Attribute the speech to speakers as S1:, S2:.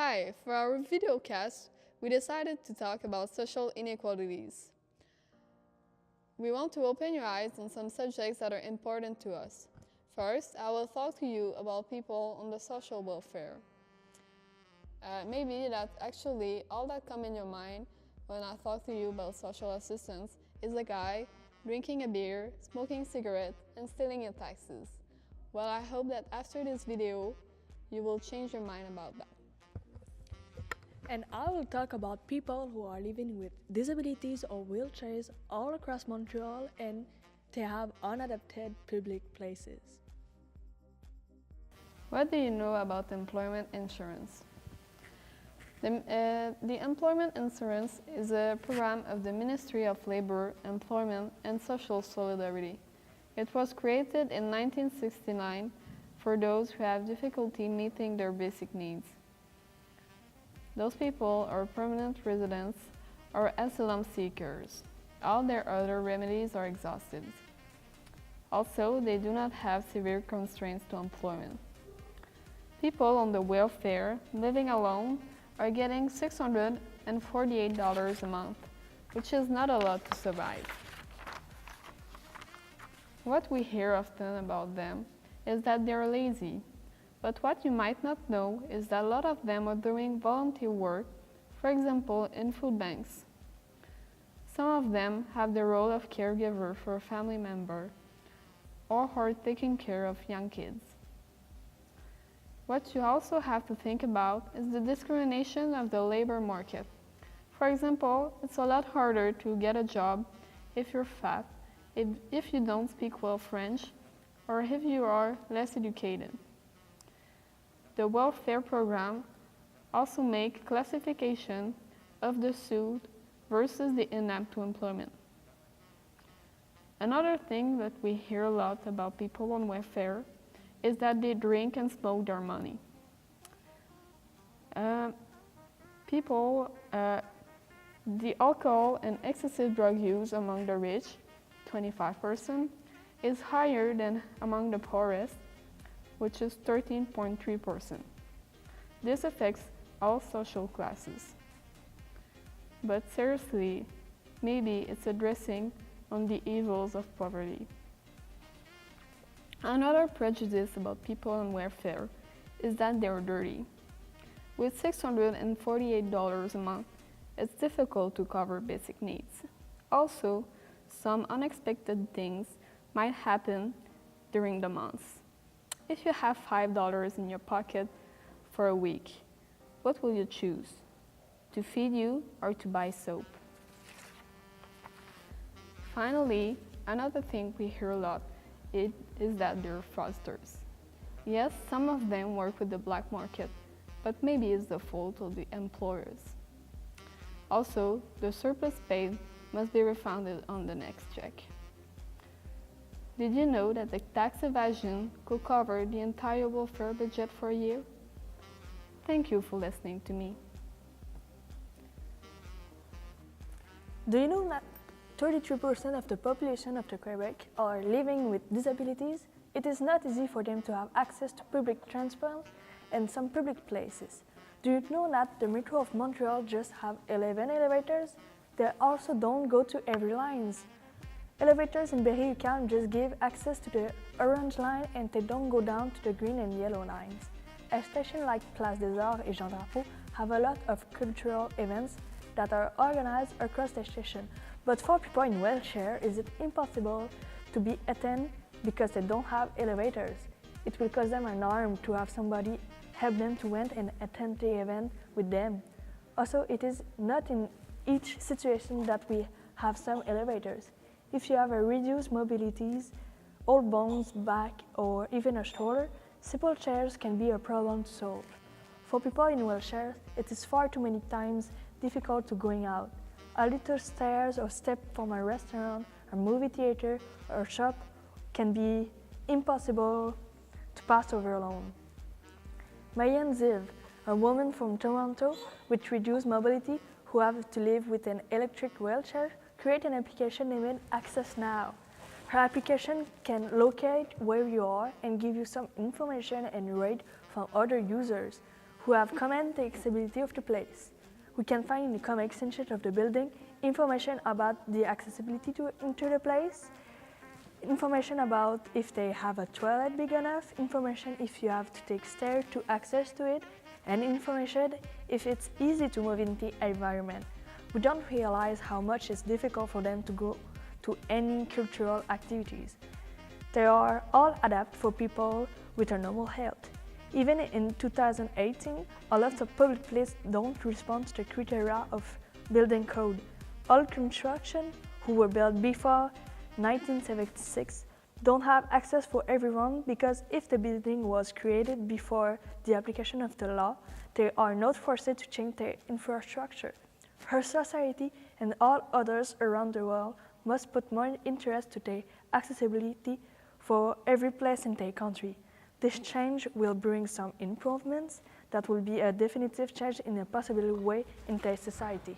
S1: Hi, for our videocast, we decided to talk about social inequalities. We want to open your eyes on some subjects that are important to us. First, I will talk to you about people on the social welfare. Maybe that actually all that come in your mind when I talk to you about social assistance is a guy drinking a beer, smoking cigarette, and stealing your taxes. Well, I hope that after this video, you will change your mind about that.
S2: And I will talk about people who are living with disabilities or wheelchairs all across Montreal and they have unadapted public places.
S1: What do you know about employment insurance? The employment insurance is a program of the Ministry of Labor, Employment and Social Solidarity. It was created in 1969 for those who have difficulty meeting their basic needs. Those people are permanent residents or asylum seekers. All their other remedies are exhausted. Also, they do not have severe constraints to employment. People on the welfare living alone are getting $648 a month, which is not a lot to survive. What we hear often about them is that they are lazy. But what you might not know is that a lot of them are doing volunteer work, for example, in food banks. Some of them have the role of caregiver for a family member or are taking care of young kids. What you also have to think about is the discrimination of the labor market. For example, it's a lot harder to get a job if you're fat, if you don't speak well French, or if you are less educated. The welfare program also make classification of the suit versus the inapte to employment. Another thing that we hear a lot about people on welfare is that they drink and smoke their money. The alcohol and excessive drug use among the rich, 25%, is higher than among the poorest, which is 13.3%. This affects all social classes. But seriously, maybe it's addressing on the evils of poverty. Another prejudice about people on welfare is that they're dirty. With $648 a month, it's difficult to cover basic needs. Also, some unexpected things might happen during the month. If you have $5 in your pocket for a week, what will you choose? To feed you or to buy soap? Finally, another thing we hear a lot is that they're fraudsters. Yes, some of them work with the black market, but maybe it's the fault of the employers. Also, the surplus paid must be refunded on the next check. Did you know that the tax evasion could cover the entire welfare budget for a year? Thank you for listening to me.
S2: Do you know that 33% of the population of the Quebec are living with disabilities? It is not easy for them to have access to public transport and some public places. Do you know that the Metro of Montreal just have 11 elevators? They also don't go to every lines. Elevators in Berry-UQAM just give access to the orange line and they don't go down to the green and yellow lines. A station like Place des Arts and Jean Drapeau have a lot of cultural events that are organized across the station. But for people in wheelchair, is it impossible to be attended because they don't have elevators? It will cost them an arm to have somebody help them to went and attend the event with them. Also, it is not in each situation that we have some elevators. If you have a reduced mobilities, old bones, back, or even a stroller, simple chairs can be a problem to solve. For people in wheelchairs, it is far too many times difficult to going out. A little stairs or step from a restaurant, a movie theater, or shop can be impossible to pass over alone. Marianne Ziv, a woman from Toronto with reduced mobility who have to live with an electric wheelchair, create an application named Access Now. Her application can locate where you are and give you some information and rate from other users. who have commented the accessibility of the place. We can find in the common extension of the building information about the accessibility to enter the place, information about if they have a toilet big enough, information if you have to take stairs to access to it, and information if it's easy to move in the environment. We don't realize how much it's difficult for them to go to any cultural activities. They are all adapted for people with a normal health. Even in 2018, a lot of public places don't respond to the criteria of building code. All construction who were built before 1976 don't have access for everyone because if the building was created before the application of the law, they are not forced to change their infrastructure. Her society and all others around the world must put more interest to their accessibility for every place in their country. This change will bring some improvements that will be a definitive change in a possible way in their society.